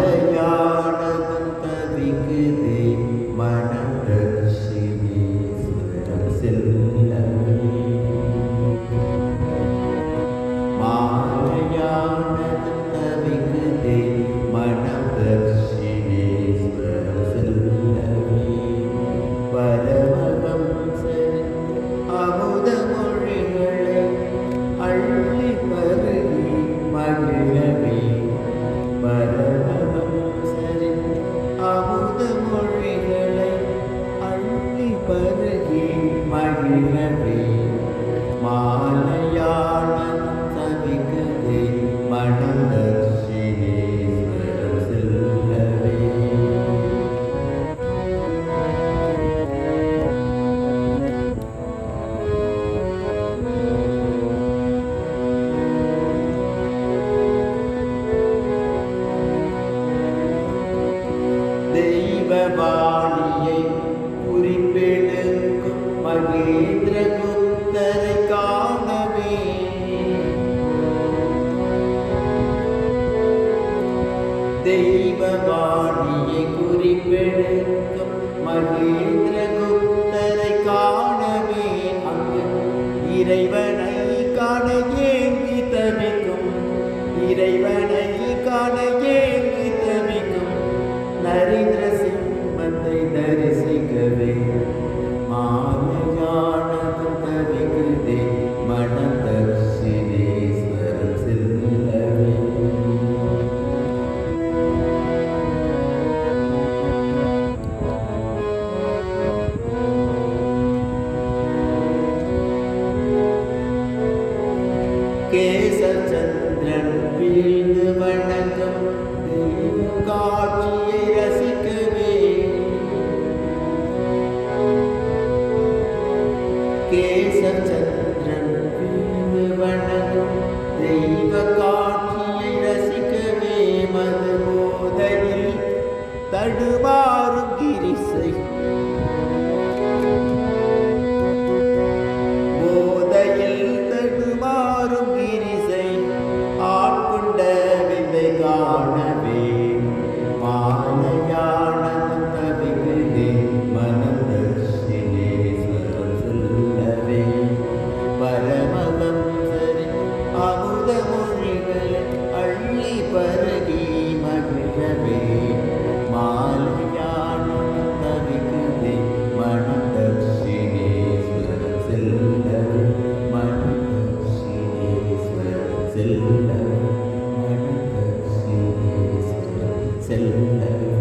மாலையானதும் தவிக்குதே மனம் தர்ஷினேஸ்வரம் செல்லவே. மாலையானதும் தவிக்குதே மனம் தர்ஷினேஸ்வரம் செல்லவே. பரமஹம்சர் அமுத மொழிகளை அள்ளி பருகி மகிழவே. பரமஹம்சரின் அமுத மொழிகளை அள்ளி பருகி மகிழவே. மாலையானதும் தவிக்குதே மனம் தர்ஷினேஸ்வரம் செல்லவே. தெய்வவாணியை குறிப்பெடுக்கும் மகேந்திரகுப்தரை காணவே. தெய்வவாணியை குறிப்பெடுக்கும் மகேந்திரகுப்தரை காணவே. அங்கு இறைவனை காண ஏங்கி தவிக்கும், இறைவனை காண ஏங்கி தவிக்கும் நரேந்திர சிம்மத்தை தரிசிக்கவே. மாலையானதும் தவிக்குதே மனம் தர்ஷினேஸ்வரம் செல்லவே. கேசச்சந்திரன் வீழ்ந்து வணங்கும் தெய்வ காட்சியை ரசிக்கவே. கேசச்சந்திரன் வீழ்ந்து வணங்கும் தெய்வ காட்சியை ரசிக்கவே. மது போதையில் தடுமாறும் கிரிசை, போதையில் தடுமாறும் கிரிசை ஆட்கொண்ட விந்தை காணவே. மாலையானதும் தவிக்குதே மனம் தர்ஷினேஸ்வரம் செல்லவே. பரமஹம்சரின் அமுத மொழிகளை அள்ளி பருகி மகிழவே. மாலையானதும் தவிக்குதே மனம் தர்ஷினேஸ்வரம் செல்லவே. மனம் தர்ஷினேஸ்வரம் செல்லவே. மனம் தர்ஷினேஸ்வரம் செல்லவே.